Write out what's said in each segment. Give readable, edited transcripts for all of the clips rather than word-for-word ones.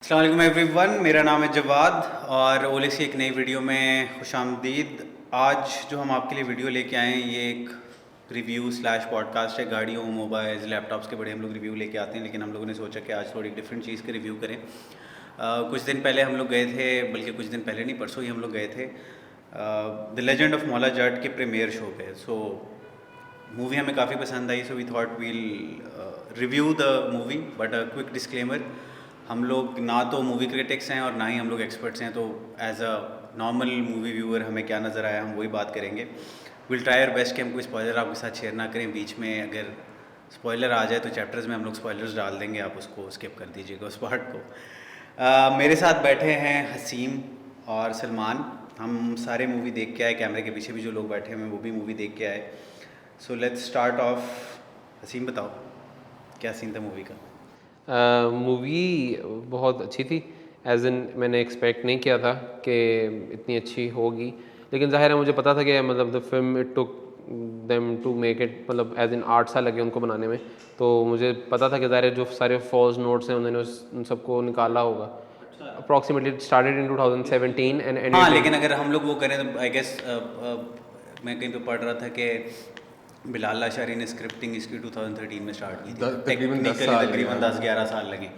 अस्सलाम वालेकुम एवरीवन, मेरा नाम है जवाद और ओलेक्स की एक नई वीडियो में खुशामदीद। आज जो हम आपके लिए वीडियो लेके आए हैं ये एक रिव्यू स्लैश पॉडकास्ट है। गाड़ियों, मोबाइल्स, लैपटॉप्स के बड़े हम लोग रिव्यू लेके आते हैं, लेकिन हम लोगों ने सोचा कि आज थोड़ी डिफरेंट चीज़ के रिव्यू करें। कुछ दिन पहले हम लोग गए थे, बल्कि कुछ दिन पहले नहीं, परसों ही हम लोग गए थे the legend of Maula Jatt के प्रीमियर शो पे। सो मूवी हमें काफ़ी पसंद आई, so we thought we'll review the movie. But a quick disclaimer, हम लोग ना तो मूवी क्रिटिक्स हैं और ना ही हम लोग एक्सपर्ट्स हैं, तो as a normal movie viewer हमें क्या नज़र आया हम वही बात करेंगे। विल ट्राई आवर बेस्ट कि हम कोई स्पॉइलर आपके साथ शेयर ना करें। बीच में अगर स्पॉइलर आ जाए तो चैप्टर्स में हम लोग स्पॉयलर्स डाल देंगे, आप उसको स्किप कर दीजिएगा उस पार्ट को। मेरे साथ बैठे हैं हसीम और सलमान। हम सारे मूवी देख के आए, कैमरे के पीछे भी जो लोग बैठे हैं वो भी मूवी देख के आए। So let's start of. Hasim बताओ क्या सीन था मूवी का? मूवी बहुत अच्छी थी। एज इन मैंने एक्सपेक्ट नहीं किया था कि इतनी अच्छी होगी, लेकिन ज़ाहिर है मुझे पता था कि मतलब the film it took them to make it, मतलब एज इन 8 साल लगे उनको बनाने में। तो मुझे पता था कि ज़ाहिर है जो सारे फॉल्स नोट्स हैं उन्होंने उन सबको निकाला होगा। अप्रॉक्सीमेटली स्टार्टेड इन 2017 एंड हाँ, एंडेड इन। लेकिन अगर हम लोग वो करें तो आई गेस मैं कहीं पे पढ़ रहा था कि बिलाल लाशारी ने स्क्रिप्टिंग इसकी 2013 में स्टार्ट की थी। तकरीबन 10 टेक्निकली साल लगे। तकरीबन 10-11 साल लगे,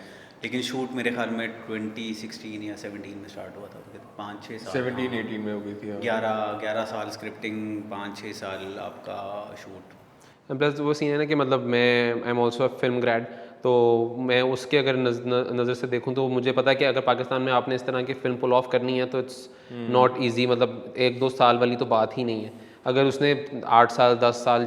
लेकिन शूट मेरे ख्याल में 2016 या 17 में स्टार्ट हुआ था, तो 5-6 साल। 17-18 में हो गई थी। 11 साल स्क्रिप्टिंग, 5-6 साल आपका शूट। प्लस वो सीन है ना कि मतलब मैं I am also film grade, तो मैं उसके अगर नज़र से देखूं तो मुझे पता है कि अगर पाकिस्तान में आपने इस तरह की फ़िल्म पुल ऑफ करनी है तो इट्स नॉट इजी। मतलब 1-2 साल वाली तो बात ही नहीं है। अगर उसने 8 साल 10 साल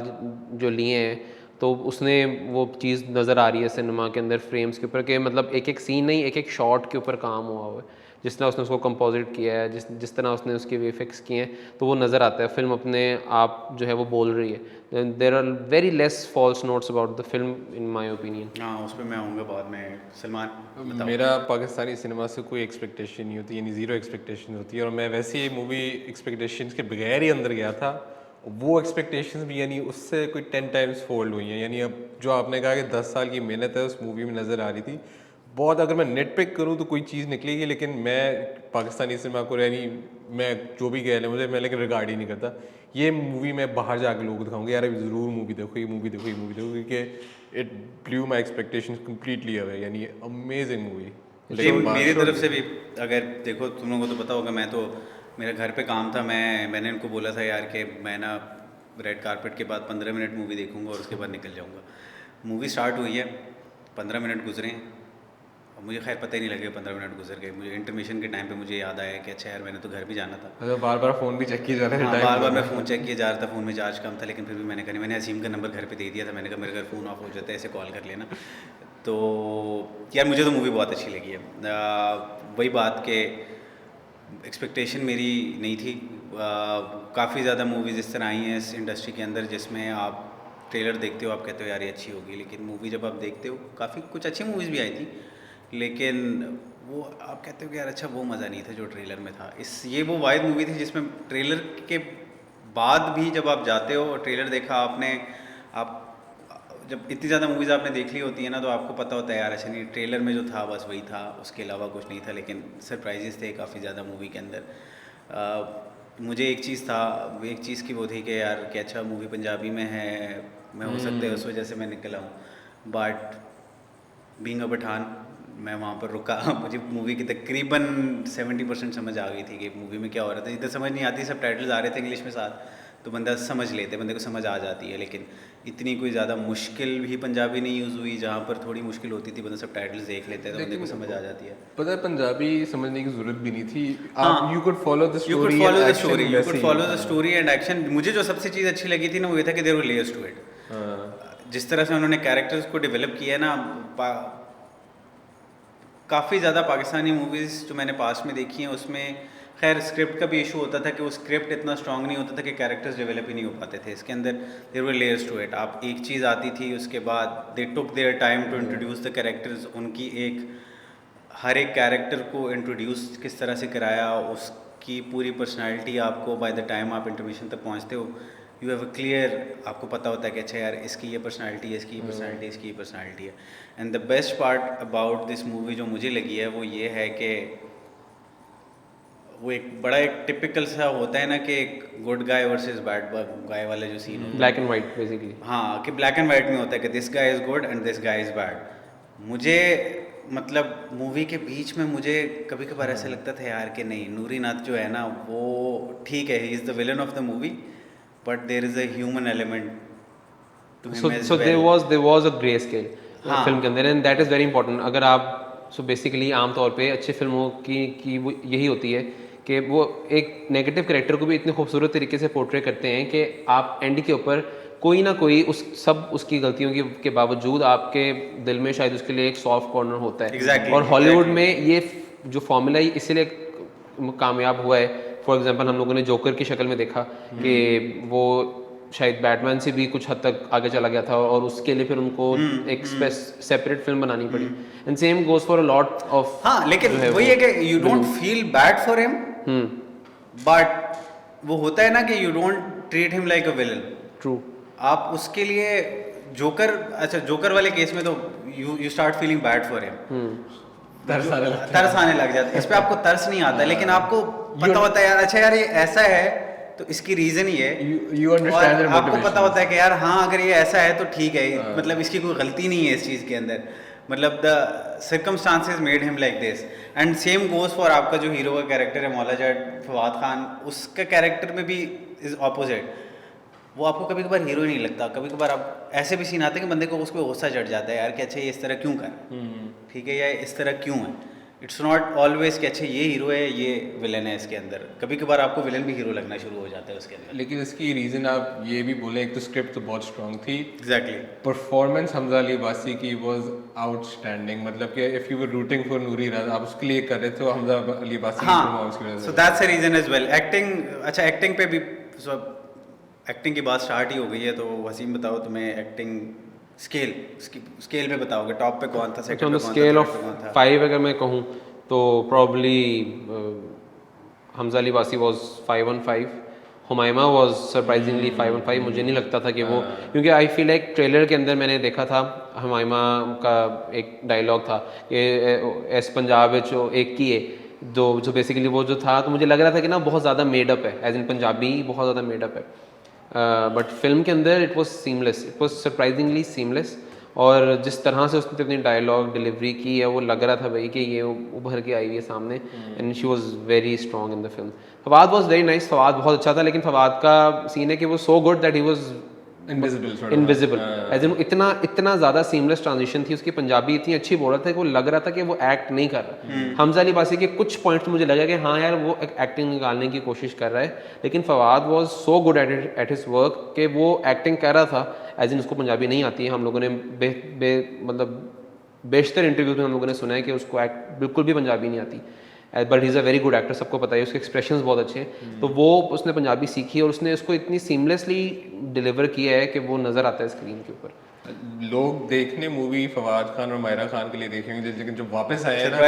जो लिए हैं तो उसने वो चीज़ नज़र आ रही है सिनेमा के अंदर फ्रेम्स के ऊपर कि मतलब एक एक सीन नहीं, एक एक शॉट के ऊपर काम हुआ है। जिस तरह उसने उसको कंपोजिट किया है, जिस तरह उसने उसके वीएफएक्स किए हैं, तो वो नज़र आता है। फिल्म अपने आप जो है वो बोल रही है। There are very less false notes about the film in my opinion. हाँ, उस पर मैं आऊँगा बाद में। सलमान बताओ। मेरा पाकिस्तानी सिनेमा से कोई एक्सपेक्टेशन नहीं होती, यानी ज़ीरो एक्सपेक्टेशन होती है, और मैं वैसे ही मूवी एक्सपेक्टेशंस के बगैर ही अंदर गया था। वो एक्सपेक्टेशंस भी यानी उससे कोई 10 टाइम्स फोल्ड हुई हैं। यानी अब जो आपने कहा कि 10 साल की मेहनत है उस मूवी में नज़र आ रही थी बहुत। अगर मैं नेट पिक करूँ तो कोई चीज़ निकलेगी, लेकिन मैं पाकिस्तानी सिनेमा को यानी मैं जो भी कह लें मुझे, मैं लेकिन रिगार्ड ही नहीं करता। ये मूवी मैं बाहर जाकर लोगों को दिखाऊंगा, यार ज़रूर मूवी देखो, ये मूवी देखो, ये मूवी देखो, क्योंकि it blew my expectations completely away. यानी अमेजिंग मूवी। जी, लेकिन मेरी तरफ से भी अगर देखो, तुम लोगों को तो पता होगा, मैं तो मेरे घर पे काम था, मैंने उनको बोला था यार कि मैं ना रेड कारपेट के बाद 15 मिनट मूवी देखूंगा और उसके बाद निकल जाऊंगा। मूवी स्टार्ट हुई है, 15 मिनट गुजरे हैं और मुझे खैर पता ही नहीं लगे 15 मिनट गुजर गए। मुझे इंटरमिशन के टाइम पे मुझे याद आया कि अच्छा यार मैंने तो घर भी जाना था। अच्छा, बार बार फ़ोन भी चेक किया जा रहा हाँ, है बार बार टाइम। मैं फ़ोन चेक किया जा रहा था, फ़ोन में चार्ज कम था, लेकिन फिर भी मैंने कहा नहीं, मैंने असीम का नंबर घर पे दे दिया था। मैंने कहा मेरे घर फ़ोन ऑफ हो जाता है, ऐसे कॉल कर लेना। तो यार मुझे तो मूवी बहुत अच्छी लगी है। वही बात कि एक्सपेक्टेशन मेरी नहीं थी। काफ़ी ज़्यादा मूवीज़ इस तरह आई हैं इस इंडस्ट्री के अंदर जिसमें आप ट्रेलर देखते हो, आप कहते हो यार ये अच्छी होगी, लेकिन मूवी जब आप देखते हो, काफ़ी कुछ अच्छी मूवीज़ भी आई थी, लेकिन वो आप कहते हो कि यार अच्छा वो मज़ा नहीं था जो ट्रेलर में था। ये वो वाहिद मूवी थी जिसमें ट्रेलर के बाद भी जब आप जाते हो और ट्रेलर देखा आपने, आप जब इतनी ज़्यादा मूवीज़ आपने देख ली होती है ना, तो आपको पता होता है यार अच्छा नहीं, ट्रेलर में जो था बस वही था, उसके अलावा कुछ नहीं था। लेकिन सरप्राइजेस थे काफ़ी ज़्यादा मूवी के अंदर। मुझे एक चीज़ था, एक चीज़ की वो थी कि यार कि अच्छा मूवी पंजाबी में है, मैं हो सकता है उस वजह से मैं निकला हूँ। बट बीइंग अ पठान, मैं वहाँ पर रुका। मुझे मूवी की तकरीबन 70% समझ आ गई थी कि मूवी में क्या हो रहा था। इधर समझ नहीं आती, सब टाइटल्स आ रहे थे इंग्लिश में साथ, तो बंदा समझ लेते, बंदे को समझ आ जाती है। लेकिन इतनी कोई ज़्यादा मुश्किल भी पंजाबी नहीं यूज़ हुई, जहाँ पर थोड़ी मुश्किल होती थी बंदा सब टाइटल्स देख लेते हैं तो बंदे को समझ आ जाती है। पता है, पंजाबी समझने की ज़रूरत भी नहीं थी। हाँ, आप you could follow the you could story follow and the action story, you वैसे कुड ही। Follow the story and action. मुझे जो सबसे चीज़ अच्छी लगी थी ना वो ये था कि there were layers to it. हाँ। जिस तरह से उन्होंने कैरेक्टर्स को डेवलप किया है ना, काफ़ी ज़्यादा पाकिस्तानी मूवीज़ जो मैंने पास में देखी हैं उसमें खैर स्क्रिप्ट का भी इशू होता था कि वो स्क्रिप्ट इतना स्ट्रांग नहीं होता था कि कैरेक्टर्स डेवलप ही नहीं हो पाते थे। इसके अंदर there were layers to it. आप एक चीज़ आती थी, उसके बाद they took their time to introduce the characters. उनकी एक हर एक कैरेक्टर को इंट्रोड्यूस किस तरह से कराया, उसकी पूरी पर्सनैलिटी आपको बाय द टाइम आप इंटरमिशन तक पहुँचते हो यू हैव अ क्लियर, आपको पता होता है कि अच्छा यार इसकी ये पर्सनालिटी है, इसकी ये पर्सनालिटी, इसकी ये पर्सनालिटी है. And the best part about this movie जो मुझे लगी है वो ये है कि वो एक बड़ा एक टिपिकल सा होता है ना कि एक good guy versus bad guy वाला जो सीन होता है. Black and white basically. हाँ, कि ब्लैक एंड वाइट में होता है कि this guy is good and this guy is bad. मुझे मतलब मूवी के बीच में मुझे कभी कभार ऐसा लगता था यार कि नहीं, नूरी नाथ जो है ना वो ठीक है, he is the villain of the movie, but there is a human element to him as so there was a grey scale हाँ. फिल्म के अंदर, and that is very important. अगर आप बेसिकली आमतौर पे अच्छी फिल्मों की वो यही होती है कि वो एक नेगेटिव कैरेक्टर को भी इतने खूबसूरत तरीके से पोर्ट्रे करते हैं कि आप एंड के ऊपर कोई ना कोई उसकी गलतियों के बावजूद आपके दिल में शायद उसके लिए एक सॉफ्ट कॉर्नर होता है. Exactly, और हॉलीवुड में ये जो फॉर्मूला इसीलिए कामयाब हुआ है. फॉर एग्जांपल हम लोगों ने जोकर की शक्ल में देखा कि वो शायद बैटमैन से भी कुछ हद तक आगे चला गया था और उसके लिए फिर उनको एक सेपरेट फिल्म बनानी पड़ी. And same goes for a lot of. हाँ, लेकिन वही है कि you don't feel bad for him, but वो होता है ना कि you don't treat him like a villain. True. आप उसके लिए जोकर, अच्छा जोकर वाले केस में तो you start feeling bad for him, तरस आने लग जाता है. इस पे आपको तरस नहीं आता, लेकिन आपको पता होता है यार अच्छा यार ये ऐसा है तो इसकी रीजन ही है. You understand their आपको motivation. पता होता है कि यार हाँ अगर ये ऐसा है तो ठीक है, मतलब इसकी कोई गलती नहीं है इस चीज़ के अंदर, मतलब the circumstances made him like this. And same goes for आपका जो हीरो का कैरेक्टर है मौला जाट फवाद खान, उसका कैरेक्टर में भी इज ऑपोजिट. वो आपको कभी कभार हीरो ही नहीं लगता. कभी कभार आप ऐसे भी सीन आते हैं कि बंदे को उस पर गुस्सा चढ़ जाता है यार कि अच्छा ये इस तरह क्यों कर, ठीक है, या इस तरह क्यों है. इट्स नॉट ऑलवेज कि अच्छा ये हीरो है ये विलन है इसके अंदर. कभी कभार आपको विलन भी हीरो लगना शुरू हो जाता है उसके अंदर. लेकिन इसकी रीज़न आप ये भी बोले, एक तो स्क्रिप्ट तो बहुत स्ट्रांग थी. एग्जैक्टली. परफॉर्मेंस हमजा अली अब्बासी की वाज आउटस्टैंडिंग. मतलब कि if you were rooting for Noori Raj, आप उसके लिए कर रहे थे, हमजा अली अब्बासी की परफॉर्मेंस की वजह सो से. That's a reason as well. Acting, अच्छा एक्टिंग पे भी एक्टिंग की बात स्टार्ट ही हो गई है, तो वसीम बताओ तुम्हें एक्टिंग स्केल पे बताओगे, टॉप पे कौन था, सेकंड पे कौन था, स्केल थर्ड ऑफ पे कौन था? 5 अगर मैं कहूँ तो प्रॉब्ली हमजा अली वासी was 5 on 5. Humaima was surprisingly 5 on 5. मुझे नहीं लगता था कि वो, क्योंकि आई फील लाइक ट्रेलर के अंदर मैंने देखा था हुमायमा का एक डायलॉग था कि एस पंजाब जो एक की है जो बेसिकली वो जो था, तो मुझे लग रहा था कि ना बहुत ज़्यादा मेडअप है, एज इन पंजाबी बहुत ज़्यादा मेडअप है. बट फिल्म के अंदर it was seamless, it was surprisingly seamless. और जिस तरह से उसने अपनी डायलॉग डिलीवरी की है वो लग रहा था भाई कि ये उभर के आई हुई है सामने. And she was very strong in the film. Fawad was very nice, Fawad बहुत अच्छा था, लेकिन फवाद का सीन है कि वो so good that he was invisible. As in इतना ज़्यादा सीमलेस ट्रांजिशन थी उसकी. पंजाबी इतनी अच्छी बोल रहा था कि वो लग रहा था कि वो एक्ट नहीं कर रहा. हमजा अली बासी के कुछ पॉइंट्स मुझे लगा कि हाँ यार वो एक्टिंग निकालने की कोशिश कर रहा है, लेकिन Fawad was so good at his work कि वो एक्टिंग कर रहा था. एज इन उसको पंजाबी नहीं आती है. हम लोगों ने मतलब बेशतर इंटरव्यूज में हम लोगों ने सुना है कि उसको एक्ट बिल्कुल भी पंजाबी नहीं आती, but he is a very good actor, सबको पता है. उसके एक्सप्रेशंस बहुत अच्छे हैं, तो वो उसने पंजाबी सीखी और उसने उसको इतनी सीमलेसली डिलीवर किया है कि वो नज़र आता है स्क्रीन के ऊपर. लोग देखने मूवी फवाद खान और मायरा खान के लिए देखेंगे, लेकिन जब वापस आए ना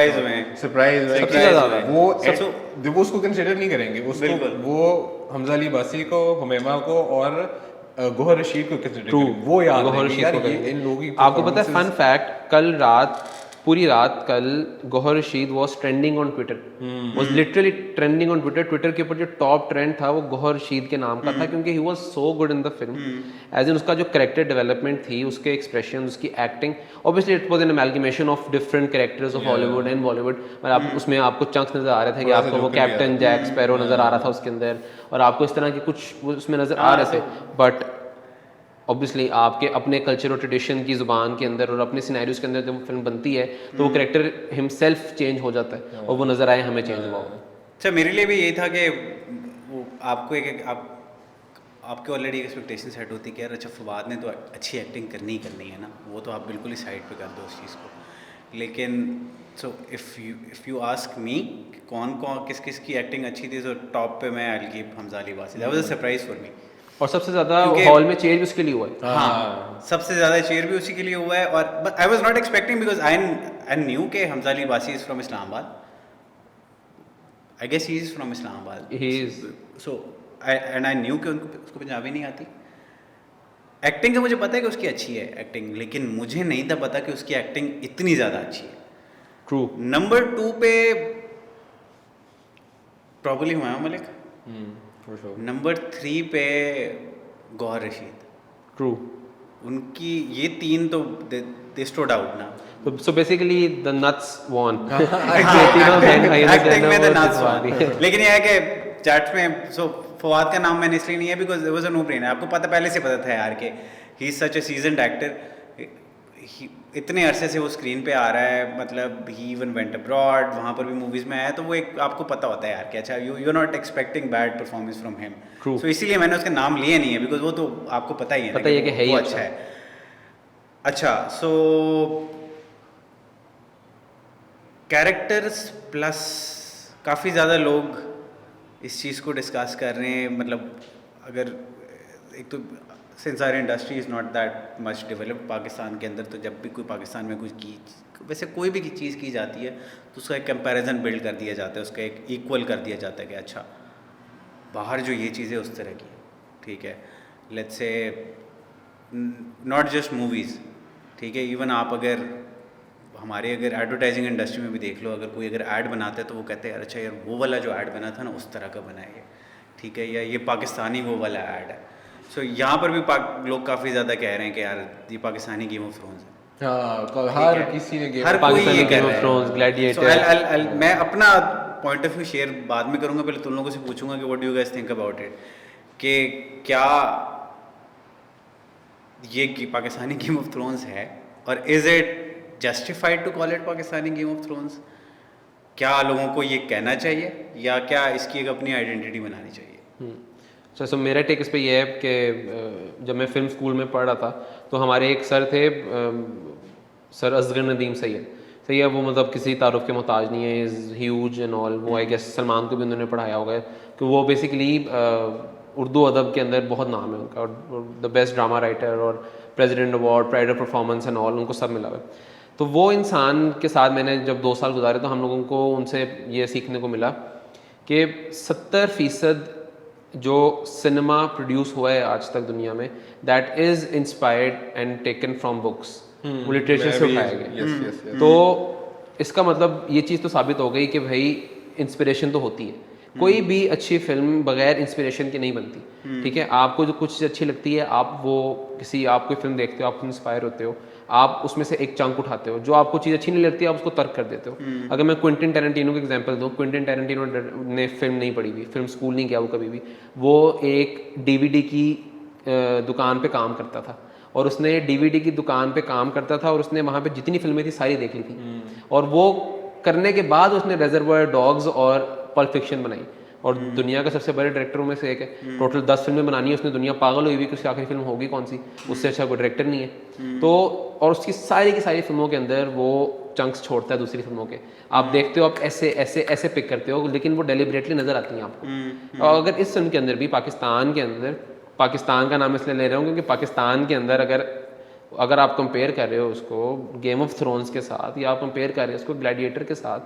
सरप्राइज में सबसे ज़्यादा वो उसको कंसिडर नहीं करेंगे. उसको वो हमजा अली अब्बासी को, हुमैमा को और गोहर रशीद को कंसिडर करेंगे. वो याद गोहर रखेंगे यार रशीद को ये करेंगे. इन लोगों की. आपको पता है फन फैक्ट, पूरी रात कल Gohar Rashid was trending on Twitter, was literally trending on Twitter. Twitter के ऊपर जो टॉप ट्रेंड था वो गोहर रशीद के नाम का था, क्योंकि he was so good in the film. As in उसका जो कैरेक्टर डेवलपमेंट थी, उसके एक्सप्रेशन, उसकी acting, obviously it was an amalgamation of different characters of Hollywood and Bollywood. आप उसमें आपको चंक्स नजर आ रहे थे कि आपको वो कैप्टन जैक स्पैरो नजर आ रहा था उसके अंदर, और आपको इस तरह के कुछ उसमें नजर आ रहे थे. बट ऑब्वियसली आपके अपने कल्चर और ट्रेडिशन की ज़ुबान के अंदर और अपने सिनेरियोज के अंदर जब फिल्म बनती है तो वो कैरेक्टर हिमसेल्फ चेंज हो जाता है और वो नज़र आए हमें चेंज हुआ. अच्छा मेरे लिए भी यही था कि वो आपको आपके ऑलरेडी एक्सपेक्टेशन सेट होती कि यार अच्छा फवाद ने तो अच्छी एक्टिंग करनी ही करनी है ना, वो तो आप बिल्कुल ही साइड पे कर दो उस चीज़ को. लेकिन so if you ask me कौन किस की एक्टिंग अच्छी थी, तो टॉप पे मैं आई कीप हमजा अली वासी. That was a surprise for me. और सबसे ज़्यादा हॉल में चेयर भी उसके लिए हुआ है. हाँ, सबसे ज़्यादा चेयर भी उसी के लिए हुआ है. और but I was not expecting because I knew के Hamza Ali Abbasi is from Islamabad. I guess he is from Islamabad. He is. So and I knew कि उसको पंजाबी नहीं आती। एक्टिंग का मुझे पता है कि उसकी अच्छी है एक्टिंग, लेकिन मुझे नहीं था पता कि उसकी एक्टिंग इतनी ज़्यादा अच्छी है। ट्रू। नंबर 2 पे probably Humayun Malik, for sure. Number 3 पे गौहर रशीद। ट्रू। उनकी ये 3 तो दे स्टूड आउट ना। So basically the nuts won. Acting में द नाच वाली। लेकिन ये है कि चैट्स में सो फवाद का नाम मैंने इसलिए नहीं है because it was a no brainer. आपको पता पहले से पता था यार कि he is such a seasoned actor, इतने अरसे से वो स्क्रीन पे आ रहा है, मतलब ही इवन वेंट अब्रॉड, वहाँ पर भी मूवीज़ में आया, तो वो एक आपको पता होता है यार कि अच्छा you are not expecting bad performance from him. True. So इसीलिए मैंने उसका नाम लिया नहीं है बिकॉज वो तो आपको पता ही है ना पता ही है कि है ही वो अच्छा अच्छा है। अच्छा सो कैरेक्टर्स प्लस काफ़ी ज़्यादा लोग इस चीज़ को डिस्कस कर रहे हैं, मतलब अगर एक तो since our industry is not that much developed Pakistan के अंदर, तो जब भी कोई पाकिस्तान में कुछ की वैसे कोई भी चीज़ की जाती है तो उसका एक कंपैरिजन बिल्ड कर दिया जाता है, उसका एक इक्वल कर दिया जाता है कि अच्छा बाहर जो ये चीज़ें उस तरह की, ठीक है, let's say not just movies, ठीक है, इवन आप अगर हमारे अगर एडवर्टाइजिंग इंडस्ट्री में भी देख लो, अगर कोई अगर ऐड बनाता है तो वो कहते हैं यार अच्छा यार वो वाला जो ऐड बना था ना उस तरह का बना है, ठीक है, या ये पाकिस्तानी वो वाला ऐड है। सो यहाँ पर भी लोग काफ़ी ज़्यादा कह रहे हैं कि यार ये पाकिस्तानी गेम ऑफ थ्रोन्स है। हाँ, हर किसी ने हर कोई पाकिस्तानी ये Game कर of रहा Thrones, है। Gladiator। So, मैं अपना पॉइंट ऑफ व्यू शेयर बाद में करूँगा, पहले तुम लोगों से पूछूंगा कि what do you guys think about it, कि क्या ये पाकिस्तानी गेम ऑफ थ्रोन्स है और is it justified to call it Pakistani Game of Thrones? क्या लोगों को ये कहना चाहिए या क्या इसकी एक अपनी आइडेंटिटी बनानी चाहिए? अच्छा, सो मेरा टेक इस पे ये है कि जब मैं फिल्म स्कूल में पढ़ रहा था तो हमारे एक सर थे, सर असगर नदीम सैयद। सही है, वो मतलब किसी तारुफ के मोहताज नहीं है, इज़ ह्यूज एंड ऑल। वो आई गेस सलमान को भी उन्होंने पढ़ाया होगा कि वो बेसिकली उर्दू अदब के अंदर बहुत नाम है उनका, और द बेस्ट ड्रामा राइटर और president award, pride of performance and all, उनको सब मिला हुआ है। तो वो इंसान के साथ मैंने जब 2 साल गुजारे तो हम लोगों को उनसे ये सीखने को मिला कि 70% जो सिनेमा प्रोड्यूस हुआ है आज तक दुनिया में, that is inspired and taken from books, वो लिटरेचर से उठाया गया। तो इसका मतलब ये चीज़ तो साबित हो गई कि भाई इंस्पिरेशन तो होती है, कोई भी अच्छी फिल्म बगैर इंस्पिरेशन के नहीं बनती, ठीक है। आपको जो कुछ अच्छी लगती है, आप वो आप कोई फिल्म देखते हो, आप इंस्पायर होते हो, आप उसमें से एक चंक उठाते हो, जो आपको चीज़ अच्छी नहीं लगती आप उसको तर्क कर देते हो। अगर मैं क्विंटिन टैरेंटिनो का एग्जांपल दूं, क्विंटिन टैरेंटिनो ने फिल्म नहीं पढ़ी हुई, फिल्म स्कूल नहीं किया वो कभी भी, वो एक डीवीडी की दुकान पे काम करता था और उसने डीवीडी की दुकान पे काम करता था और उसने वहाँ पे जितनी फिल्में थी सारी देख ली थी, और वो करने के बाद उसने रिजर्वायर डॉग्स और पल्प फिक्शन बनाई, और दुनिया का सबसे बड़े डायरेक्टरों में से एक है। टोटल 10 फिल्में बनानी है उसने, दुनिया पागल हुई हुई कि उसकी आखिरी फिल्म होगी कौन सी, उससे अच्छा कोई डायरेक्टर नहीं है। तो और उसकी सारी की सारी फिल्मों के अंदर वो चंक्स छोड़ता है दूसरी फिल्मों के, आप देखते हो, आप ऐसे ऐसे ऐसे पिक करते हो, लेकिन वो डेलिबरेटली नजर आती हैं आपको। और अगर इस फिल्म के अंदर भी पाकिस्तान के अंदर, पाकिस्तान का नाम इसलिए ले रहा हूँ क्योंकि पाकिस्तान के अंदर अगर आप कंपेयर कर रहे हो उसको गेम ऑफ थ्रोन्स के साथ, या आप कंपेयर कर रहे हो उसको ग्लैडिएटर के साथ,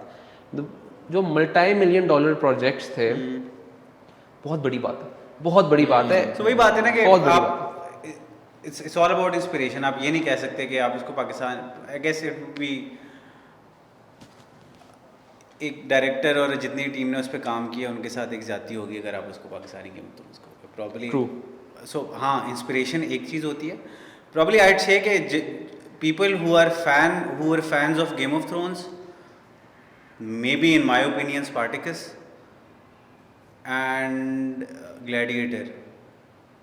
जो $multi-million प्रोजेक्ट्स थे, बहुत बड़ी बात है, बहुत बड़ी बात है। तो वही बात है ना कि बहुत बड़ी आप इट्स ऑल अबाउट इंस्पिरेशन। आप ये नहीं कह सकते कि आप इसको Pakistan, I guess it would be एक डायरेक्टर और जितनी टीम ने उस पर काम किया उनके साथ एक जाती होगी अगर आप उसको पाकिस्तानी गेम तो उसको प्रॉब्ली। सो हाँ, इंस्पिरेशन एक चीज़ होती है, प्रॉब्ली आइड से कि people who are fans of Game of Thrones, maybe in my opinion Spartacus and Gladiator,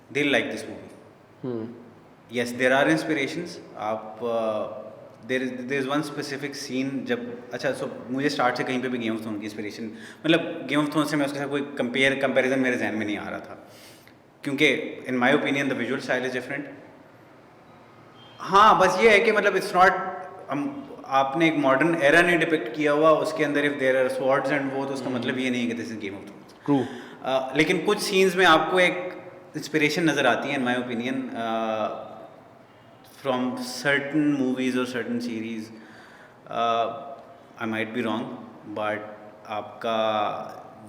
they'll like this movie. Yes, there are inspirations. आप there is one specific scene जब अच्छा सो मुझे start से कहीं पे भी गेम ऑफ थ्रोन की inspiration, मतलब गेम ऑफ थ्रोन से मैं उसके साथ कोई कंपेरिजन मेरे जहन में नहीं आ रहा था, क्योंकि इन my opinion the visual style is different. हाँ, बस ये है कि मतलब इट्स नॉट आपने एक मॉडर्न एरा नहीं डिपिक्ट किया हुआ उसके अंदर, if there are swords and वो, तो उसका मतलब ये नहीं है कि this is Game of Thrones. True. लेकिन कुछ सीन्स में आपको एक इंस्पिरेशन नज़र आती है in my opinion from certain movies और certain series. I might be wrong, but आपका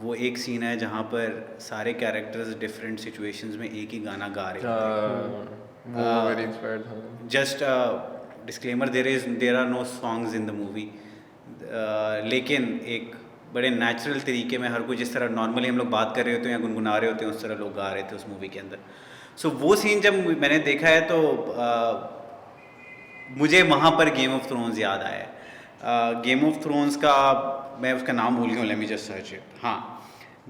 वो एक सीन है जहाँ पर सारे कैरेक्टर्स डिफरेंट सिचुएशंस में एक ही गाना गा रहे होते वो वेरी इंस्पायर्ड था. हैं. Just disclaimer, there are no songs in the movie, लेकिन एक बड़े नेचुरल तरीके में हर कोई जिस तरह नॉर्मली हम लोग बात कर रहे होते हैं या गुनगुना रहे होते हैं उस तरह लोग गा रहे थे उस मूवी के अंदर. सो वो सीन जब मैंने देखा है तो मुझे वहाँ पर गेम ऑफ थ्रोन्स याद आया. गेम ऑफ थ्रोन्स का मैं उसका नाम भूल गया हूँ, let me just search it. हाँ,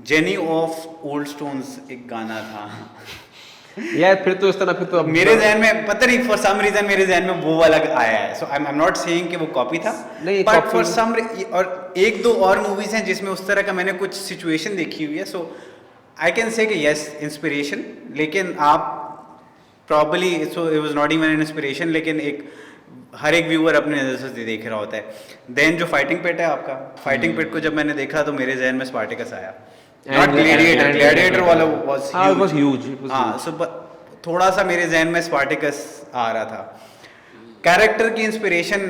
जेनी ऑफ ओल्ड स्टोन्स एक गाना था. यार फिर तो इस तरह फिर तो मेरे जहन में पता नहीं फॉर सम रीजन मेरे जहन में वो वाला आया है. सो आई एम नॉट सेइंग कि वो कॉपी था, नहीं, बट copy- फॉर सम और एक दो और मूवीज हैं जिसमें उस तरह का मैंने कुछ सिचुएशन देखी हुई है. सो आई कैन से कि यस इंस्पिरेशन, लेकिन आप probably so it was not even an inspiration, लेकिन एक हर एक व्यूअर अपने नज़र से देख रहा होता है. देन जो फाइटिंग पिट है आपका, फाइटिंग पिट को जब मैंने देखा तो मेरे जहन में स्पार्टिकस आया. नॉट ग्लैडिएटर, ग्लैडिएटर वाला वाज ह्यूज. हाँ. सो थोड़ा सा मेरे जहन में स्पार्टिकस आ रहा था. कैरेक्टर की इंस्पिरेशन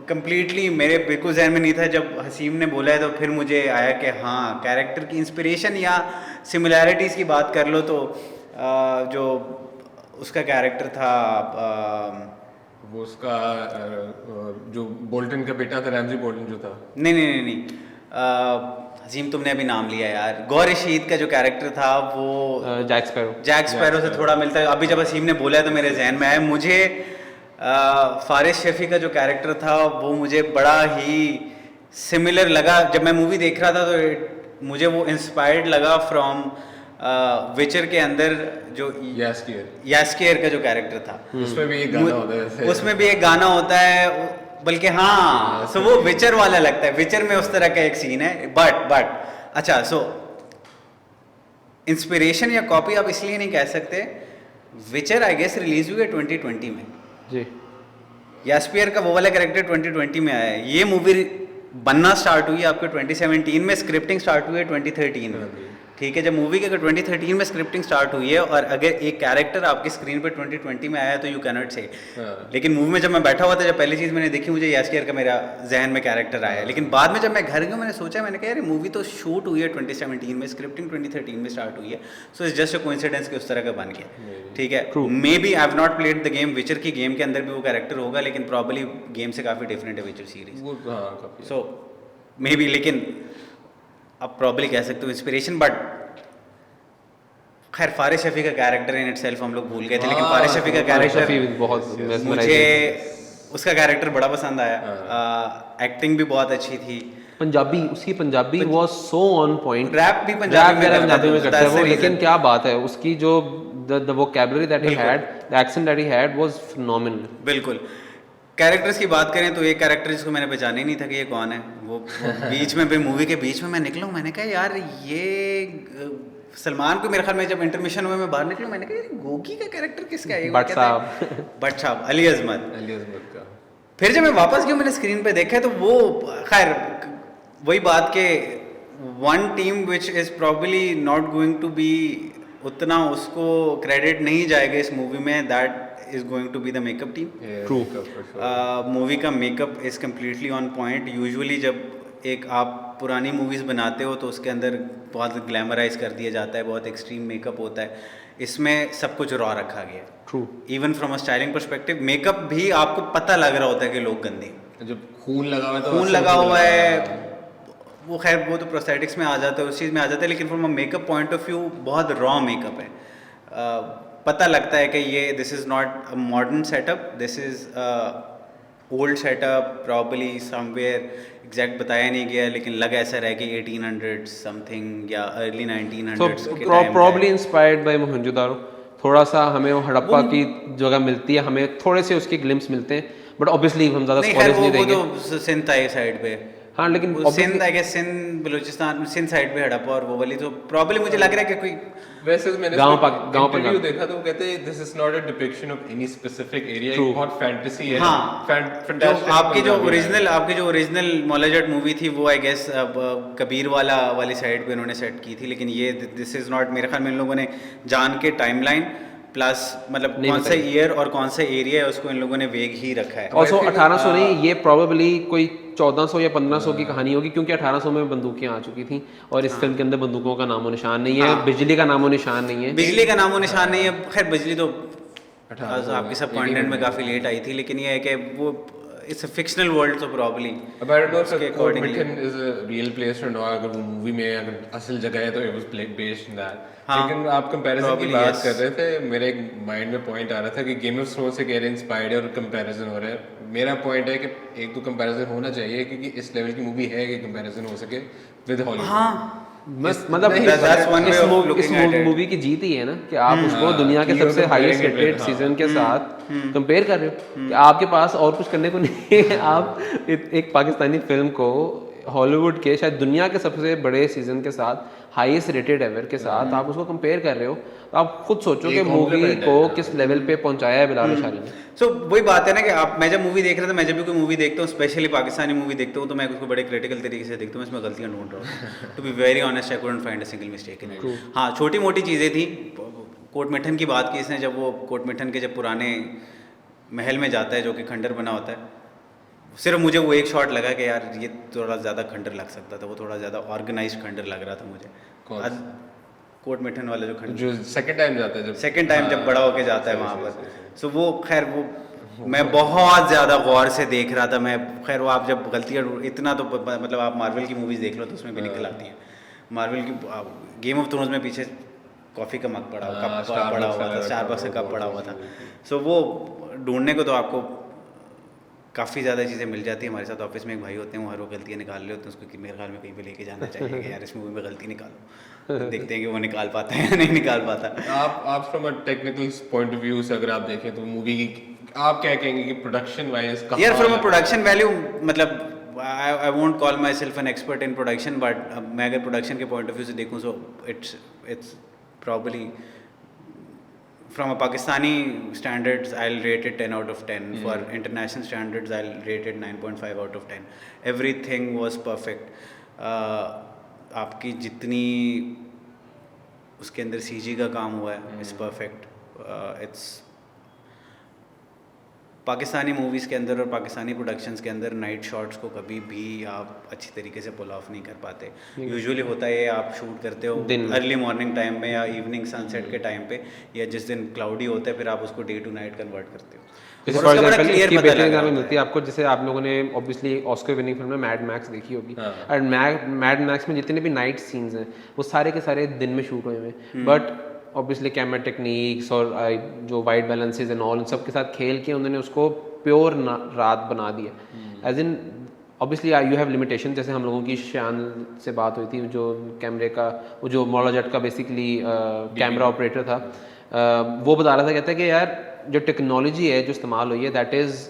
कंप्लीटली मेरे बिल्कुल जहन में नहीं था. जब हसीम ने बोला है तो फिर मुझे आया कि हाँ, कैरेक्टर की इंस्पिरेशन या सिमिलैरिटीज़ की बात कर लो तो जो उसका कैरेक्टर था वो उसका जो बोल्टन का बेटा था, रैमजी बोल्टन जो था. नहीं हसीम तुमने अभी नाम लिया यार, गौर रशीद का जो कैरेक्टर था वो जैक स्पैरो से थोड़ा मिलता है. अभी जब हसीम ने बोला है तो मेरे जहन में आया. मुझे फारिस शफी का जो कैरेक्टर था वो मुझे बड़ा ही सिमिलर लगा. जब मैं मूवी देख रहा था तो मुझे वो इंस्पायर्ड लगा फ्रॉम विचर के अंदर जो यास्कियर का जो कैरेक्टर था. उसमें भी एक गाना होता है. उसमें भी एक गाना होता है, बल्कि हाँ, सो वो विचर वाला लगता है. विचर में उस तरह का एक सीन है. बट अच्छा, सो इंस्पिरेशन या कॉपी आप इसलिए नहीं कह सकते. विचर आई गेस रिलीज हुई है 2020 में जी. यास्पियर का वो वाला कैरेक्टर 2020 में आया है. ये मूवी बनना स्टार्ट हुई आपके 2017 में, स्क्रिप्टिंग स्टार्ट हुई है 2013 में. ठीक है, जब मूवी की अगर 2013 में स्क्रिप्टिंग स्टार्ट हुई है और अगर एक कैरेक्टर आपकी स्क्रीन पर 2020 में आया तो यू कैनॉट से. लेकिन मूवी में जब मैं बैठा हुआ था, जब पहली चीज़ मैंने देखी मुझे यास्कियर का मेरा जहन में कैरेक्टर आया. लेकिन बाद में जब मैं घर गया मैंने सोचा, मैंने कहा यार मूवी तो शूट हुई है 2017 में, स्क्रिप्टिंग 2013 में स्टार्ट हुई है. So it's just a coincidence कि उस तरह का बन गया. ठीक है, maybe I have not played the game. Witcher की गेम के अंदर भी वो कैरेक्टर होगा, लेकिन प्रॉब्ली गेम से काफ़ी डिफरेंट है विचर सीरीज. सो मे बी, लेकिन आप प्रॉब्ली कह सकते हो इंस्पिरेशन. बट खैर फारिस शफी का कैरेक्टर इन इटसेल्फ हम लोग भूल गए थे, लेकिन फारिस शफी का कैरेक्टर बहुत मुझे उसका कैरेक्टर बड़ा पसंद आया. एक्टिंग भी बहुत अच्छी थी. उसकी Punjabi was so on point. Rap भी पंजाबी में करता है वो, लेकिन क्या बात है उसकी जो the vocabulary that he had, the accent that he had was phenomenal. बिल्कुल. कैरेक्टर्स की बात करें तो एक कैरेक्टर जिसको मैंने पहचाना ही नहीं था कि ये कौन है, वो बीच में फिर मूवी के बीच में मैं निकला हूँ, मैंने कहा यार ये सलमान को, मेरे ख्याल में जब इंटरमिशन हुआ मैं बाहर निकला, मैंने कहा यार गोगी का कैरेक्टर किसका है? भट्ट साहब अली अजमत का. फिर जब मैं वापस गया मैंने स्क्रीन पे देखा तो वो खैर वही बात के one team which is probably not going to be उतना उसको क्रेडिट नहीं जाएगा इस मूवी में, that is going to be the makeup team. True. Movie का makeup is completely on point. Usually जब एक आप पुरानी मूवीज़ बनाते हो तो उसके अंदर बहुत ग्लैमराइज कर दिया जाता है, बहुत एक्सट्रीम मेकअप होता है. इसमें सब कुछ रॉ रखा गया. True. Even from a styling perspective makeup भी आपको पता लग रहा होता है कि लोग गंदे. जब खून लगा हुआ है वो खैर वो तो प्रोस्थेटिक्स में आ जाता है, उस चीज़ में आ जाता है, लेकिन from a makeup point of view बहुत रॉ मेकअप है. पता लगता है कि ये this is not a modern setup, this is old setup, probably somewhere exact बताया नहीं गया, लेकिन लग ऐसा रहा है कि 1800 समथिंग या अर्ली 1900s के time. Probably inspired by Mohenjodaro. थोड़ा सा हमें वो हड़प्पा की जगह मिलती है, हमें थोड़े से उसके ग्लिम्स मिलते हैं, बट ऑब्वियसली हम ज़्यादा स्पॉयलर्स नहीं देंगे. वो तो सिंध आई साइड पे. हाँ, लेकिन Sindh I guess Sindh Balochistan Sindh side पे हड़प्पा और वो वाली तो प्रॉब्ली मुझे लग रहा है कि कोई वैसे मैंने गांव इंटरव्यू देखा तो वो कहते हैं this is not a depiction of any specific area, बहुत फैंटेसी है. हाँ, फैंटास्टिक. आपकी जो ओरिजिनल मौलाजट मूवी थी वो आई गेस कबीर वाली साइड पे उन्होंने सेट की थी, लेकिन ये दिस इज नॉट, मेरे ख्याल में इन लोगों ने जान के टाइमलाइन प्लस मतलब नहीं कौन सा ईयर और कौन सा एरिया है उसको इन लोगों ने वेग ही रखा है। ऑल्सो 1800 नहीं, ये प्रोबेबली कोई 1400 या 1500 की कहानी होगी, क्योंकि 1800 में बंदूकें आ चुकी थी और इस फिल्म के अंदर बंदूकों का नामो निशान नहीं है, बिजली का नामो निशान नहीं है। बिजली का नामो निशान नहीं है। खैर बिजली तो आपके सब कंटेंट में काफ़ी लेट आई थी, लेकिन ये है कि वो इट्स अ फिक्शनल वर्ल्ड तो probably But I don't know if उसके Fort accordingly- Britain is a real place or not, अगर वो मूवी में अगर असल जगह है तो it was based in that. हाँ, लेकिन आप कंपैरिजन की probably बात yes. कर रहे थे, मेरे माइंड में पॉइंट आ रहा था कि गेम ऑफ थ्रोन्स से कैसे इंस्पायर्ड है और कंपैरिजन हो रहा है। मेरा पॉइंट है कि एक तो कंपैरिजन होना चाहिए क्योंकि इस लेवल की मूवी है कि कंपैरिजन हो सके विद हॉलीवुड। हाँ मतलब नहीं, that's one way of इस looking at it. मूवी की जीत ही है ना कि आप उसको दुनिया के कि वो सबसे highest comparing it rated with- season के साथ कंपेयर कर रहे हो कि आपके पास और कुछ करने को नहीं है। आप एक पाकिस्तानी फिल्म को हॉलीवुड के शायद दुनिया के सबसे बड़े सीजन के साथ हाईएस्ट रेटेड एवर के साथ आप उसको कंपेयर कर रहे हो, तो आप खुद सोचो कि मूवी को किस लेवल पे पहुंचाया है बिलाल शारी ने। सो वही बात है ना कि आप, मैं जब मूवी देख रहा था, मैं जब भी कोई मूवी देखता हूँ, स्पेशली पाकिस्तानी मूवी देखता हूँ, तो मैं उसको बड़े क्रिटिकल तरीके से देखता हूँ, इसमें गलतियाँ ढूंढ रहा हूँ। To be very honest I couldn't find a single mistake in it. हाँ, छोटी मोटी चीज़ें थी। कोट मिठन की बात की इसने, जब वो कोट मिठन के जब पुराने महल में जाता है जो कि खंडर बना होता है, सिर्फ मुझे वो एक शॉट लगा कि यार ये थोड़ा ज़्यादा खंडर लग सकता था, वो थोड़ा ज़्यादा ऑर्गेनाइज्ड खंडर लग रहा था मुझे। कौन? कोट मिठन वाला जो खंडर जो सेकंड टाइम जाता है, जब सेकंड टाइम जब बड़ा होके जाता है वहाँ पर, सो वो खैर वो मैं बहुत ज़्यादा गौर से देख रहा था। मैं खैर वो आप जब गलतियाँ इतना तो मतलब आप मार्वल की मूवीज़ देख लो तो उसमें भी निकल आती हैं। मार्वल की गेम ऑफ थ्रोन्स में पीछे कॉफ़ी का मग पड़ा पड़ा हुआ था, स्टारबक्स का कप पड़ा हुआ था। सो वो ढूंढने को तो आपको काफ़ी ज़्यादा चीज़ें मिल जाती हैं। हमारे साथ ऑफिस में एक भाई होते हैं, वो हर वो गलतियाँ निकाल रहे होते हैं उसको, कि मेरे ख्याल में कहीं पे लेके जाना चाहिए कि यार इस मूवी में गलती निकालो। देखते हैं कि वो निकाल पाता है या नहीं निकाल पाता। आप from a technical point of view से अगर आप देखें तो मूवी की आप क्या कहेंगे कि प्रोडक्शन वाइज यार फ्रॉम अ प्रोडक्शन वैल्यू, मतलब I won't call my self an expert in production, but मैं अगर प्रोडक्शन के पॉइंट ऑफ व्यू से देखूँ so it's probably from a Pakistani standards I'll rate it 10 out of 10. For international standards I'll rate it 9.5 out of 10. Everything was perfect. आपकी जितनी उसके अंदर CG का काम हुआ है it's perfect. It's Pakistani movies के अंदर और पाकिस्तानी प्रोडक्शंस के अंदर नाइट शॉट्स को कभी भी आप अच्छी तरीके से पुल ऑफ नहीं कर पाते। यूजुअली होता है आप शूट करते हो अर्ली मॉर्निंग टाइम में या इवनिंग सनसेट के टाइम पे, या जिस दिन क्लाउडी होता है फिर आप उसको डे टू नाइट कन्वर्ट करते हो। और उसका बड़ा क्लियर पता लग रहा मिलती है आपको, जैसे आप लोगों ने ऑब्वियसली ऑस्कर विनिंग फिल्म में मैड मैक्स देखी होगी, और मैड मैक्स में जितने भी नाइट सीन्स हैं वो सारे के सारे दिन में शूट हुए हैं, बट ऑब्वियसली कैमरा टेक्निक्स और जो वाइट बैलेंसेज एंड ऑल, इन सब के साथ खेल के उन्होंने उसको प्योर रात बना दिया। As in obviously you have limitation, जैसे हम लोगों की शान से बात हुई थी, जो कैमरे का वो जो मौला जट का बेसिकली कैमरा ऑपरेटर था, वो बता रहा था, कहता है कि यार जो टेक्नोलॉजी है जो इस्तेमाल हुई है दैट इज़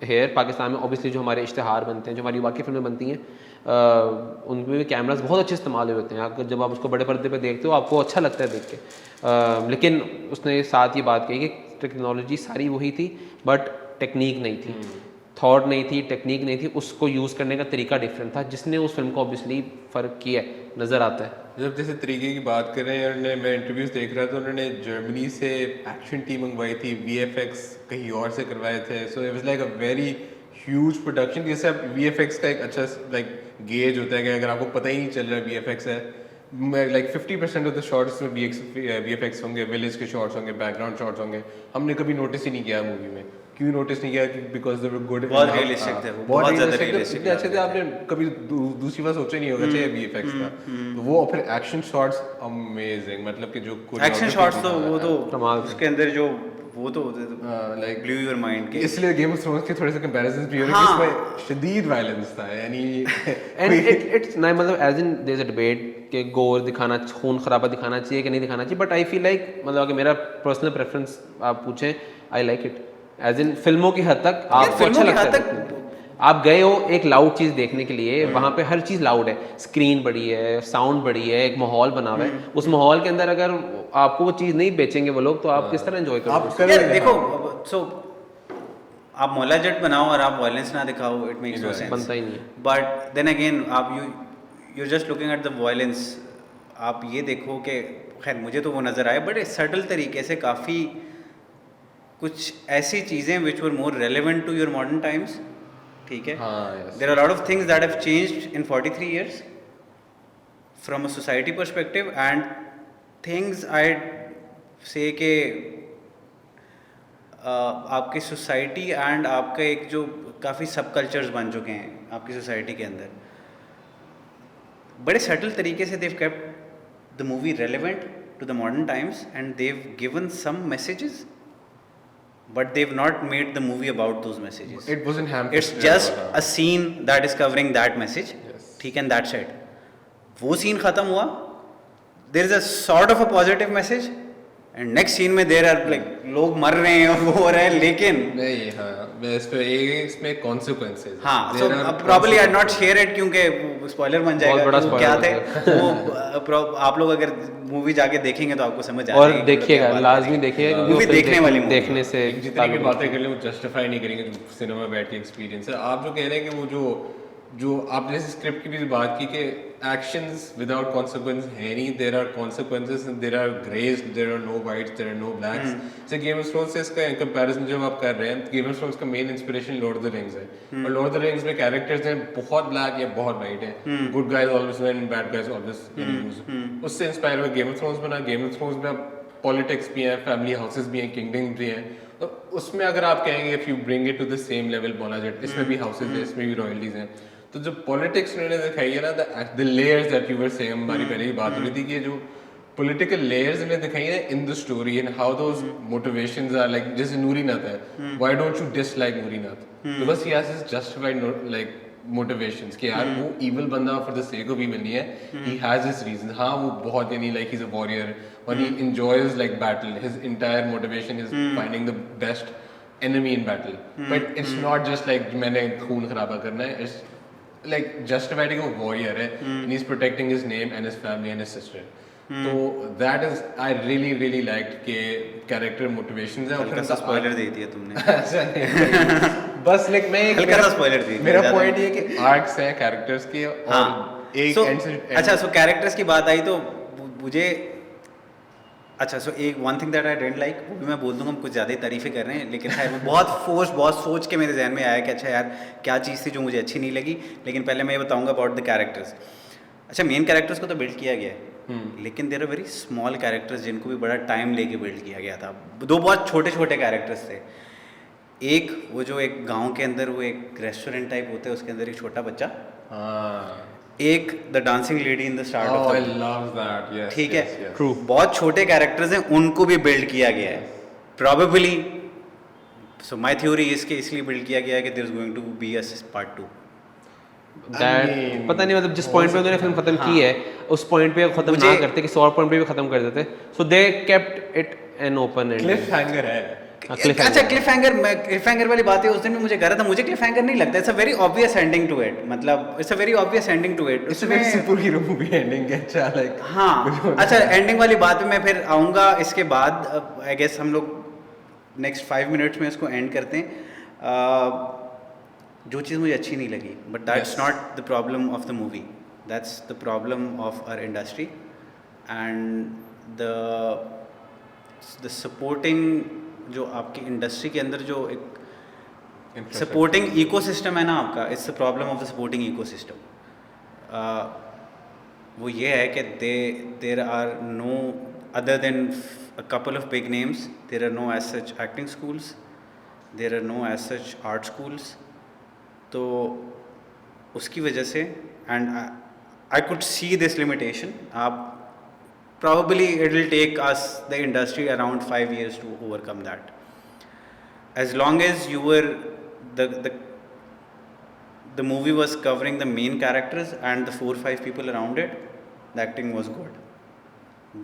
हेयर पाकिस्तान में। ऑब्वियसली जो हमारे इश्तिहार बनते हैं, जो हमारी वाकई फिल्में बनती हैं, उनमें भी कैमरास बहुत अच्छे इस्तेमाल हुए होते हैं। अगर जब आप उसको बड़े पर्दे पे देखते हो आपको अच्छा लगता है देख के। लेकिन उसने साथ ये बात कही कि टेक्नोलॉजी सारी वही थी बट टेक्निक नहीं थी, थॉट नहीं थी, टेक्निक नहीं थी, उसको यूज़ करने का तरीका डिफरेंट था, जिसने उस फिल्म को ऑब्वियसली फ़र्क किया नज़र आता है। जब जैसे तरीके की बात कर रहे हैं, मैं इंटरव्यूज़ देख रहा था, उन्होंने जर्मनी से एक्शन टीम मंगवाई थी, VFX कहीं और से करवाए थे, so it was like a very huge production. जैसे अब VFX का एक अच्छा लाइक गेज होता है कि अगर आपको पता ही नहीं चल रहा VFX है, लाइक 50% ऑफ द शॉट्स में VFX होंगे, विलेज के शॉट्स होंगे, बैकग्राउंड शॉट्स होंगे, हमने कभी नोटिस ही नहीं किया मूवी में। क्यों नोटिस नहीं किया? बिकॉज दे वर गुड, बहुत रियलिस्टिक थे, बहुत ज़्यादा रियलिस्टिक अच्छे थे। आपने कभी दूसरी बार सोचा नहीं होगा चाहिए VFX का, तो वो फिर एक्शन शॉट्स अमेजिंग, मतलब कि जो एक्शन शॉट्स तो वो तो उसके अंदर जो वो तो लाइक ब्लू योर माइंड के। इसलिए गेम ऑफ थ्रोन्स के थोड़े से कंपैरिजंस भी हो रहे हैं, इसमें शदीद वायलेंस था, यानी एंड इट्स नहीं, मतलब as in there is a debate कि गोर दिखाना, खून खराबा दिखाना चाहिए कि नहीं दिखाना चाहिए, बट आई फील लाइक, मतलब अगर मेरा पर्सनल प्रेफरेंस आप पूछें, I like it as in फिल्मों की हद तक आपको अच्छा लगता है। आप गए हो एक लाउड चीज़ देखने के लिए, वहाँ पे हर चीज़ लाउड है, स्क्रीन बड़ी है, साउंड बड़ी है, एक माहौल बना हुआ है, उस माहौल के अंदर अगर आपको वो चीज़ नहीं बेचेंगे वो लोग, तो आप किस तरह एंजॉय करोगे? यार देखो, सो आप मौला जट बनाओ और आप वायलेंस ना दिखाओ, इट मेक्स नो सेंस, बनता ही नहीं है। बट देन अगेन आप you just looking at the violence, आप ये देखो कि खैर मुझे तो वो नज़र आया बड़े सटल तरीके से काफ़ी कुछ ऐसी चीज़ें which were more relevant to your modern times, ठीक है. हाँ, there are lot of things that have changed in 43 years from a society perspective and things I say के आपकी सोसाइटी एंड आपका एक जो काफ़ी सब कल्चर्स बन चुके हैं आपकी सोसाइटी के अंदर, बड़े सटल तरीके से they've kept the movie relevant to the modern times and they've given some messages but they've not made the movie about those messages. It wasn't ham. It's just a scene that is covering that message. Yes. ठीक है, and that's it. वो scene खत्म हुआ. There is a sort of a positive message, and next scene में there are like लोग मर रहे हैं और वो हो रहा है, लेकिन नहीं, हाँ, मैं इसमें consequences. हाँ, so probably I'd not share it क्योंकि spoiler बन जाएगा. बहुत बड़ा वो क्या थे वो आप लोग अगर मूवी जाके देखेंगे तो आपको समझ आ जाएगी. और देखिएगा, लाजमी देखिएगा, मूवी देखने वाली movie. देखने से जितनी भी बातें कर ले वो जस्टिफाई नहीं करेंगे जो सिनेमा बैठ के एक्सपीरियंस है. आप जो कह रहे हैं कि वो जो आपने स्क्रिप्ट की भी बात की कि एक्शंस विदाउट कॉन्सिक्वेंस है नहीं, there are consequences and there are greys, there are no whites, there are no blacks. से गेम ऑफ थ्रोन्स से इसका कंपैरिजन जब आप कर रहे हैं, गेम ऑफ थ्रोन्स का main inspiration Lord of the Rings है. और लॉर्ड ऑफ द रिंग्स में कैरेक्टर्स हैं बहुत ब्लैक या बहुत वाइट है, good guys always win, bad guys always lose. उससे इंस्पायर हुआ गेम ऑफ थ्रोन्स बना. गेम ऑफ थ्रोन्स में अब पॉलिटिक्स भी है, फैमिली हाउसेस भी हैं, किंगडम्स भी हैं. तो उसमें अगर आप कहेंगे if you bring it to the same level बोला जाए, इसमें भी हाउसेस हैं, इसमें भी रॉयल्टीज हैं. तो जो पॉलिटिक्स उन्होंने दिखाई है ना, the layers that you were saying, हमारी पहले ही बात हो रही थी कि जो पॉलिटिकल लेयर्स उन्होंने दिखाई है in the story and how those motivations are like. जैसे नूरी नाथ है, why don't you dislike Noori Nath? Because he has his justified like motivations कि यार वो इविल बंदा for the sake of evil नहीं है, ही हैज हिज रीजंस. हाँ, वो बहुत यानी like he is a warrior और he enjoys like battle. His entire motivation is finding the best enemy in battle, but it's not just like मैंने खून खराबा करना है. It's like justified a warrior है, and he's protecting his name and his family and his sister. तो that is I really liked के character motivations हैं. हल्का सा spoiler दे दिया तुमने. बस like मैं हल्का सा spoiler दे दिया. मेरा point ये कि arcs हैं characters के और एक end से अच्छा, so characters की बात आई तो मुझे अच्छा, सो एक one thing that I didn't like, वो भी मैं बोल दूंगा, हम कुछ ज़्यादा ही तारीफ़ें कर रहे हैं, लेकिन खैर वो बहुत सोच के मेरे जहन में आया कि अच्छा यार क्या चीज़ थी जो मुझे अच्छी नहीं लगी. लेकिन पहले मैं ये बताऊंगा अबाउट द कैरेक्टर्स. अच्छा, मेन कैरेक्टर्स को तो बिल्ड किया गया है, लेकिन there are very small characters जिनको भी बड़ा टाइम लेके बिल्ड किया गया था. दो बहुत छोटे कैरेक्टर्स थे. एक वो जो एक गाँव के अंदर वो एक रेस्टोरेंट टाइप होता है, उसके अंदर एक छोटा बच्चा, एक the dancing lady in the start of I love that. Yes, ठीक yes, है. yes. True. बहुत छोटे कैरेक्टर्स हैं, उनको भी बिल्ड किया गया है प्रॉबेबली. सो माय थ्योरी इसके इसलिए बिल्ड किया गया है कि there is going to be a part 2. That पता नहीं, मतलब जिस पॉइंट पे उन्होंने फिल्म खत्म की है उस पॉइंट पे खत्म ना करते, किसी और पॉइंट पे भी खत्म कर देते. So they kept it an open end. Cliffhanger है. अच्छा, क्लिफ हैंगर वाली बात है, उस दिन भी मुझे कह रहा था, मुझे क्लिफ हैंगर नहीं लगता. It's a very obvious ending to it. मतलब it's a very obvious ending to it. इसमें सुपर हीरो मूवी एंडिंग है. अच्छा लाइक हाँ. अच्छा, एंडिंग वाली बात पे मैं फिर आऊँगा. इसके बाद आई गेस हम लोग नेक्स्ट 5 मिनट्स में इसको एंड करते हैं. जो चीज़ मुझे अच्छी नहीं लगी, but that's not the problem of the movie, that's the problem of our industry and the supporting जो आपकी इंडस्ट्री के अंदर जो एक सपोर्टिंग इकोसिस्टम है ना आपका. It's the problem of the supporting ecosystem. वो ये है कि there are no other than a couple of big names, there are no as such acting schools, there are no as such art schools. तो उसकी वजह से and I could see this limitation. आप probably it will take us, the industry, around 5 years to overcome that. As long as you were the movie was covering the main characters and the 4-5 people around it, the acting was good.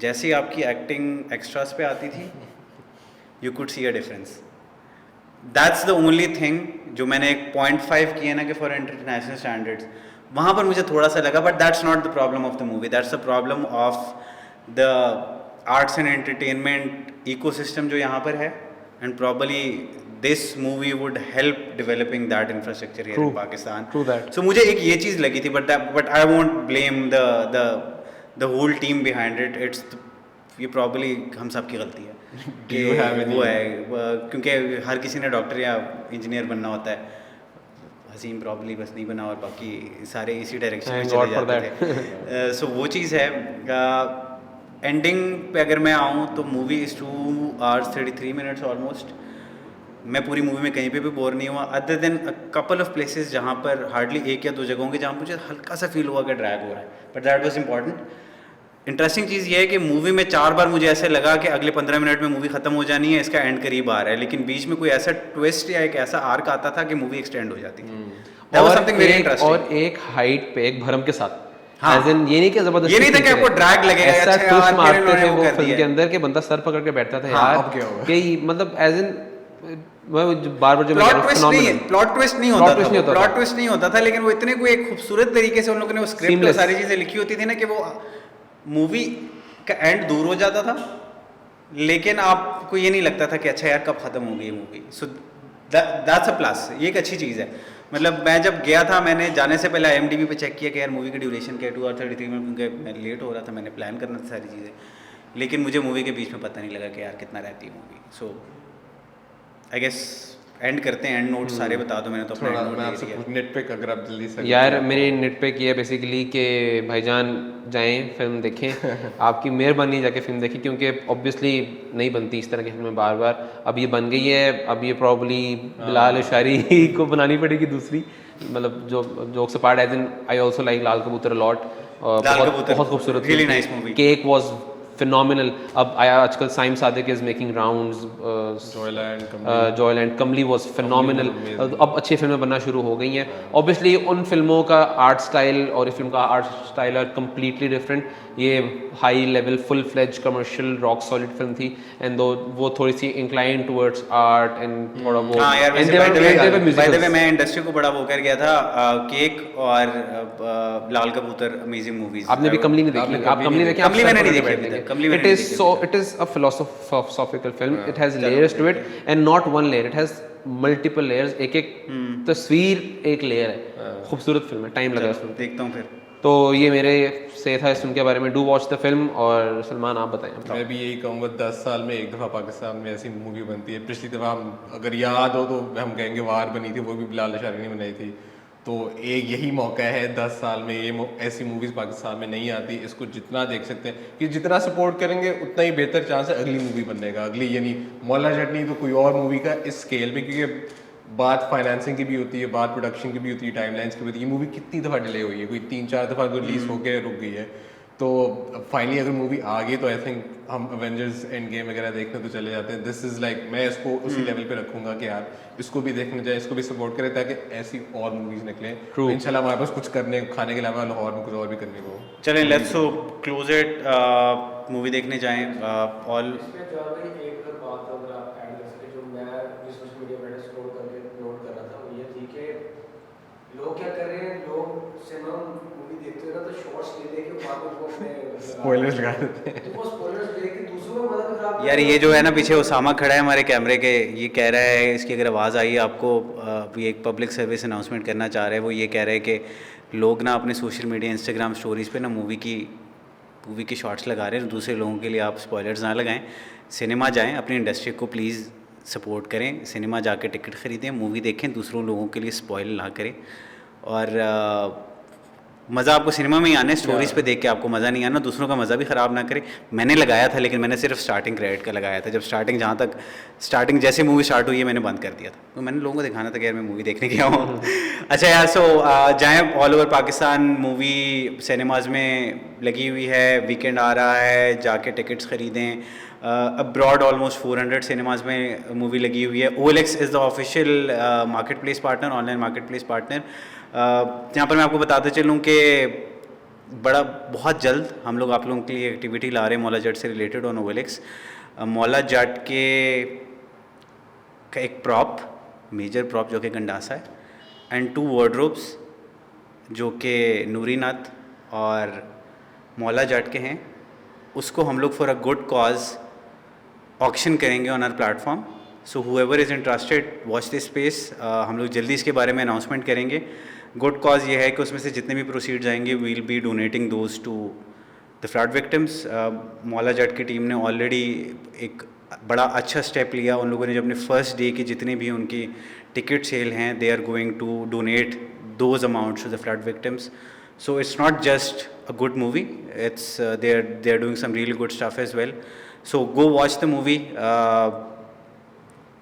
जैसे आपकी acting extras पे आती थी, you could see a difference. That's the only thing जो मैंने एक 0.5 किया ना कि for international standards, वहाँ पर मुझे थोड़ा सा लगा, but that's not the problem of the movie. That's the problem of the arts and entertainment ecosystem जो यहाँ पर है, and probably this movie would help developing that infrastructure here in Pakistan. True that. So मुझे एक ये चीज़ लगी थी, but I won't blame the whole team behind it, ये प्रॉब्ली हम सब की गलती है कि you have any- वो है क्योंकि हर किसी ने डॉक्टर या इंजीनियर बनना होता है, हसीम प्रॉब्ली बस नहीं बना और बाकी सारे इसी डायरेक्शन में Thank चले God for जाते थे। सो वो चीज़ है। एंडिंग पे अगर मैं आऊँ तो movie is 2 hours 33 minutes almost. मैं पूरी मूवी में कहीं पे भी बोर नहीं हुआ other than a couple of places जहाँ पर हार्डली 1 या 2 जगह होंगे जहाँ मुझे हल्का सा फील हुआ कि ड्रैग हो रहा है, but that was important. Interesting चीज़ ये है कि मूवी में 4 बार मुझे ऐसे लगा कि अगले 15 मिनट में मूवी ख़त्म हो जानी है, इसका एंड करीब आ रहा है, लेकिन बीच में कोई ऐसा ट्विस्ट या एक ऐसा आर्क आता था कि मूवी एक्सटेंड हो जाती थी। That was something very interesting। और एक हाइट पे एक भरम के साथ, हाँ। As in, ये नहीं कि जबरदस्ती ये नहीं था कि खींच आपको रहे। drag लगेगा, ऐसा अच्छा यार, twist फिर मारते इन्होंने थे वो वो कर फिल्म दिया के है। अंदर कि बंदा सर पकड़ के बैठता था हाँ, यार अब क्या होगा? कि मतलब एज इन मैं बार बार जो मैं प्लॉट ट्विस्ट नहीं Plot होता twist नहीं था, होता प्लॉट था। ट्विस्ट नहीं होता था, लेकिन वो इतने कोई एक खूबसूरत तरीके से उन लोगों ने वो स्क्रिप्ट और Seamless। सारी चीज़ें लिखी होती थी ना कि वो मूवी का एंड दूर हो जाता था, लेकिन आपको ये नहीं लगता था कि अच्छा यार कब ख़त्म होगी ये movie. So that's a plus, ये एक अच्छी चीज़ है। मतलब मैं जब गया था, मैंने जाने से पहले IMDb पे चेक किया कि यार मूवी की ड्यूरेशन क्या है, 2 hours 33 मिनट, क्योंकि मैं लेट हो रहा था, मैंने प्लान करना था सारी चीज़ें, लेकिन मुझे मूवी के बीच में पता नहीं लगा कि यार कितना रहती है movie. So I guess end करते हैं, एंड नोट सारे बता दो, मैंने तो अपना थोड़ा एंड मैं नोट आपसे दे दिया। कुछ नेटपिक अगर आप जल्दी से यार मेरी निटपिक ये बेसिकली कि भाईजान जाएं फिल्म देखें आपकी मेहरबानी जाके फिल्म देखें, क्योंकि ऑब्वियसली नहीं बनती इस तरह की फिल्में बार बार। अब ये बन गई है, अब ये प्रॉब्ली बिलाल शारी को बनानी पड़ेगी दूसरी, मतलब जो jokes apart, as in I also like Laal Kabootar a lot, लाल कबूतर, बहुत खूबसूरत really nice movie। Cake was phenomenal. अब आया आजकल Saim Sadiq is making rounds, Joyland, Kamli was phenomenal. अब अच्छी फिल्में बनना शुरू हो गई हैं। ऑब्वियसली उन फिल्मों का आर्ट स्टाइल और इस फिल्म का art style are completely different. ये high level full fledge commercial rock solid film थी, एंड दो वो थोड़ी सी इंक्लाइन टुवर्ड्स आर्ट एंड थोड़ा वो हाँ यार, and they were- and they were by the way musicals। मैं इंडस्ट्री को बड़ा वो कर गया था, केक और लाल कबूतर अमेजिंग मूवीज। आपने भी कमली नहीं देखी? आपने आप कमली देखें? कमली मैंने नहीं देखी अभी तक, कमली मैंने It is नहीं देखी so अभी it is a philosophical film. It has layers to it, and not one layer. It has multiple layers. एक तस्वीर एक लेयर है। खूबसूरत फिल्म है, टाइम लगा इसमें। देखता हूँ फिर। तो ये मेरे से था इस फिल्म के बारे में। Do watch the film. और सलमान आप बताएं। मैं भी यही कहूँगा 10 साल में एक दफ़ा पाकिस्तान में ऐसी मूवी बनती है। पिछली दफ़ा हम अगर याद हो तो हम कहेंगे वार बनी थी, वो भी बिलाल अशारी ने बनाई थी। तो एक यही मौका है 10 साल में, ये ऐसी मूवीज़ पाकिस्तान में नहीं आती। इसको जितना देख सकते हैं कि जितना सपोर्ट करेंगे उतना ही बेहतर चांस है अगली मूवी बनने का। अगली यानी मौला चटनी तो कोई और मूवी का इस स्केल पे, क्योंकि बात फाइनेंसिंग की भी होती है, बात प्रोडक्शन की भी होती है, टाइमलाइंस की भी होती है। ये मूवी कितनी दफ़ा डिले हुई है, कोई 3-4 दफ़ा रिलीज होकर रुक गई है। तो फाइनली अगर मूवी आ गई तो आई थिंक हम अवेंजर्स एंड गेम वगैरह देखने तो चले जाते हैं। दिस इज़ लाइक मैं इसको उसी लेवल पे रखूंगा कि यार इसको भी देखने जाए, इसको भी सपोर्ट करें, ताकि ऐसी और मूवीज निकलें। इंशाल्लाह हमारे पास कुछ करने खाने के अलावा लाहौर में कुछ और भी करने को। चलें, let's so close it, movie देखने जाएं। ऑल इसमें जो है एक बात अगर आप ऐड कर सके, जो मैं भी सोशल मीडिया पर स्क्रॉल करके नोट कर रहा था, वो ये थी कि लोग क्या कर रहे हैं, लोग सिनेमा मूवी देखते हैं ना तो शॉर्ट्स ले लेके वहाँ पे वो अपने स्पॉयलर्स लगा देते हैं। तो वो स्पॉयलर्स देख के दूसरों में मदद खराब। यार ये जो है ना पीछे उसामा खड़ा है हमारे कैमरे के, ये कह रहा है, इसकी अगर आवाज़ आई आपको, ये एक पब्लिक सर्विस अनाउंसमेंट करना चाह रहे हैं। वो ये कह रहे हैं कि लोग ना अपने सोशल मीडिया इंस्टाग्राम स्टोरीज़ पे ना मूवी की शॉर्ट्स लगा रहे हैं। दूसरे लोगों के लिए आप स्पॉयलर्स ना लगाएं, सिनेमा जाएं, अपनी इंडस्ट्री को प्लीज़ सपोर्ट करें, सिनेमा जाके टिकट ख़रीदें, मूवी देखें, दूसरों लोगों के लिए स्पॉइल ना करें। और मज़ा आपको सिनेमा में ही आना है, स्टोरीज़ पे देख के आपको मज़ा नहीं आना, दूसरों का मज़ा भी ख़राब ना करें। मैंने लगाया था, लेकिन मैंने सिर्फ स्टार्टिंग क्रेडिट का लगाया था। जब स्टार्टिंग जैसे मूवी स्टार्ट हुई है मैंने बंद कर दिया था, तो मैंने लोगों को दिखाना था कि यार मैं मूवी देखने गया हूँ। अच्छा यार, सो जाएँ, all over Pakistan movie cinemas में लगी हुई है, वीकेंड आ रहा है, जाके टिकट्स ख़रीदें। अब्रॉड ऑलमोस्ट 400 सिनेमाज़ में मूवी लगी हुई है। OLX is the official market place partner, online market place partner. यहाँ पर मैं आपको बताते चलूँ कि बहुत जल्द हम लोग आप लोगों के लिए एक्टिविटी ला रहे हैं मौला जट से related on OLX। Maula Jatt के का एक प्रॉप, मेजर प्रॉप जो कि गंडासा है, एंड 2 वार्डरोब्स जो कि नूरीनाथ और मौला जट के हैं, उसको हम लोग for a good cause auction करेंगे on our platform. So whoever is interested watch this space. हम लोग जल्दी इसके बारे में अनाउंसमेंट करेंगे। गुड कॉज ये है कि उसमें से जितने भी प्रोसीड जाएंगे we'll be donating those to the flood victims, Maula Jatt की टीम ने ऑलरेडी एक बड़ा अच्छा स्टेप लिया। उन लोगों ने जो अपने फर्स्ट डे की जितने भी उनकी टिकट सेल हैं, they are going to donate those amounts to the flood victims. So it's not just a good movie, it's they're doing some really good stuff as well. So go watch the movie.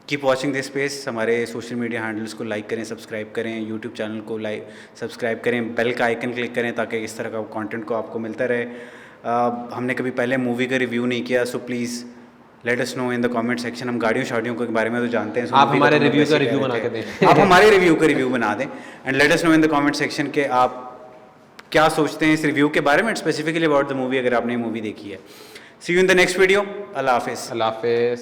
Keep watching this space. हमारे social media handles को like करें, subscribe करें, YouTube channel को like subscribe करें, bell का icon click करें ताकि इस तरह का कंटेंट को आपको मिलता रहे. हमने कभी पहले मूवी का रिव्यू नहीं किया, so please let us know in the comment section. हम गाड़ियों शाड़ियों के बारे में तो जानते हैं, so आप movie हमारे तो हम रिव्यू का वैसे ही रिव्यू कह बना रहे के थे. दें. आप हमारे रिव्यू का रिव्यू बना दें and let us know in the comment section के आप क्या सोचते हैं इस रिव्यू के बारे में, स्पेसिफिकली अबाउट द मूवी, अगर आपने ये मूवी देखी है. See you in the next video. अल्लाह हाफिज़. अल्लाह हाफिज़.